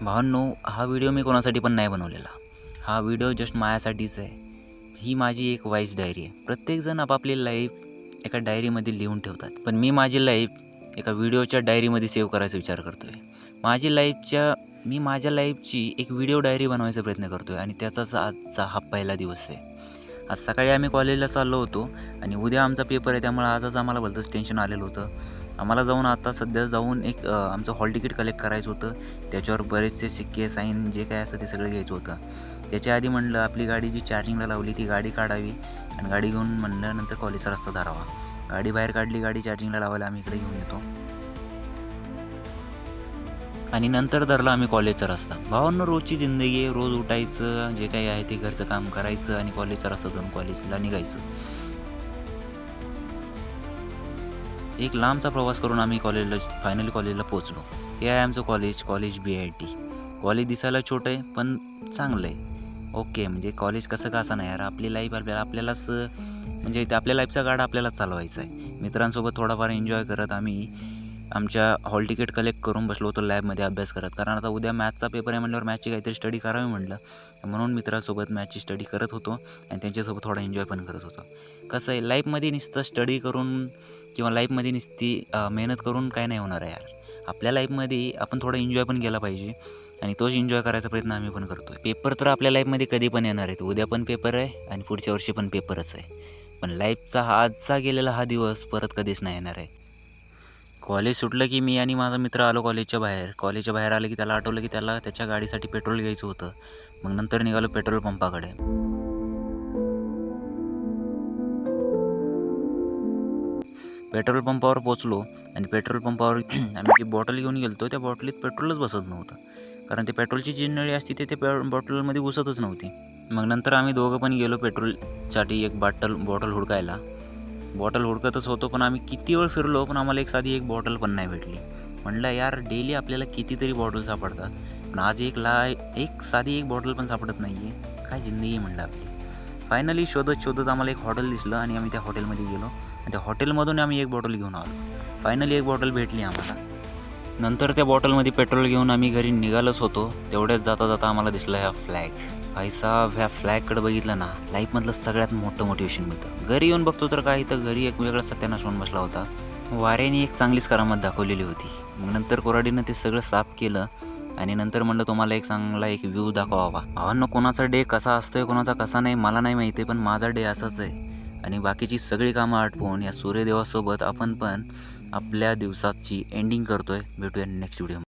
भावांनो, हा व्हिडिओ मी कोणासाठी पण नाही बनवलेला. हा व्हिडिओ जस्ट माझ्यासाठीच आहे. ही माझी एक वॉइस डायरी आहे. प्रत्येकजण आपापली लाईफ एका डायरीमध्ये लिहून ठेवतात, पण मी माझी लाईफ एका व्हिडिओच्या डायरीमध्ये सेव्ह करायचा विचार करतो आहे. मी माझ्या लाईफची एक व्हिडिओ डायरी बनवायचा प्रयत्न करतो आहे आणि त्याचाच आजचा हा पहिला दिवस आहे. आज सकाळी आम्ही कॉलेजला चाललो होतो आणि उद्या आमचा पेपर आहे, त्यामुळे आजच आम्हाला भलतंच टेन्शन आलेलं होतं. आम्हाला आता सध्या जाऊन एक आमचं हॉल तिकीट कलेक्ट करायचं होतं. त्याच्यावर बरेचसे सिक्के, साईन जे काय असतं ते सगळं घ्यायचं होतं. त्याच्या आधी म्हणलं आपली गाडी जी चार्जिंगला लावली ती गाडी काढावी आणि गाडी घेऊन म्हणलं नंतर कॉलेजचा रस्ता धरावा. गाडी बाहेर काढली, गाडी चार्जिंगला लावायला आम्ही इकडे घेऊन येतो आणि नंतर धरला आम्ही कॉलेजचा रस्ता. भावांनो, रोजची जिंदगी आहे. रोज उठायचं, जे काही आहे ते घरचं काम करायचं आणि कॉलेजचा रस्ता धरून कॉलेजला निघायचं. एक लांबचा प्रवास करून आम्ही फायनली कॉलेजला पोहोचलो. हे आहे आमचं कॉलेज BIT. कॉलेज दिसायला छोटं आहे पण चांगलं आहे. ओके, म्हणजे कॉलेज कसं का असं नाही यार, आपली लाईफ आपल्यालाच म्हणजे आपल्या लाईफचा गाडा आपल्यालाच चालवायचा आहे. मित्रांसोबत थोडाफार एन्जॉय करत आम्ही आमच्या हॉल तिकीट कलेक्ट करून बसलो होतो लॅबमध्ये अभ्यास करत. कारण आता उद्या मॅथ्सचा पेपर आहे म्हणल्यावर मॅथची काहीतरी स्टडी करावी म्हटलं, म्हणून मित्रासोबत मॅथची स्टडी करत होतो आणि त्यांच्यासोबत थोडा एन्जॉय पण करत होतो. कसं आहे, लाईफमध्ये नुसतं स्टडी करून किंवा लाईफमध्ये नुसती मेहनत करून काय नाही होणार आहे यार. आपल्या लाईफमध्ये आपण थोडा एन्जॉय पण केला पाहिजे आणि तोच एन्जॉय करायचा प्रयत्न आम्ही पण करतो आहे. पेपर तर आपल्या लाईफमध्ये कधी पण येणार आहेत. उद्या पण पेपर आहे आणि पुढच्या वर्षी पण पेपरच आहे. पण लाईफचा आजचा गेलेला हा दिवस परत कधीच नाही येणार आहे. कॉलेज सुटलं की मी आणि माझा मित्र आलो कॉलेजच्या बाहेर आलं की त्याला आठवलं की त्याला त्याच्या गाडीसाठी पेट्रोल घ्यायचं होतं. मग नंतर निघालो पेट्रोल पंपाकडे. पेट्रोल पंपावर पोचलो आणि पेट्रोल पंपावर आम्ही जी बॉटल घेऊन गेलो त्या बॉटलीत पेट्रोलच बसत नव्हतं. कारण ते पेट्रोलची जी नळी असते ते बॉटलमध्ये घुसतच नव्हती. मग नंतर आम्ही दोघं पण गेलो पेट्रोलसाठी एक बॉटल हुडकायला. बॉटल हुडकतच होतो, पण आम्ही किती वेळ फिरलो पण आम्हाला एक बॉटल पण नाही भेटली. म्हटलं यार, डेली आपल्याला कितीतरी बॉटल सापडतात, पण आज एक साधी बॉटल पण सापडत नाही आहे. काय जिंदगी म्हणलं आपली. फायनली शोधत आम्हाला एक हॉटेल दिसलं आणि आम्ही त्या हॉटेलमध्ये गेलो आणि त्या हॉटेलमधून आम्ही एक बॉटल घेऊन आलो. फायनली एक बॉटल भेटली आम्हाला. नंतर त्या बॉटलमध्ये पेट्रोल घेऊन आम्ही घरी निघालोच होतो. तेवढ्याच जाता आम्हाला दिसला ह्या फ्लॅग. भाईसाब, ह्या फ्लॅगकडे बघितलं ना, लाईफमधलं सगळ्यात मोठं मोटिवेशन मिळतं. घरी येऊन बघतो तर काय, तर घरी एक वेगळा सत्यानाश होऊन बसला होता. वाऱ्याने एक चांगलीच करामत दाखवलेली होती. मग नंतर कोराडीनं ते सगळं साफ केलं आणि नंतर म्हणलं तुम्हाला एक चांगला व्ह्यू दाखवावा. भावांनो, कोणाचा डे कसा असतोय कोणाचा कसा नाही मला नाही माहिती, पण माझा डे असाच आहे. आणि बाकीची सगळी कामं आटपून या सूर्यदेवासोबत आपण पण आपल्या दिवसाची एंडिंग करतोय. भेटूया नेक्स्ट व्हिडिओ.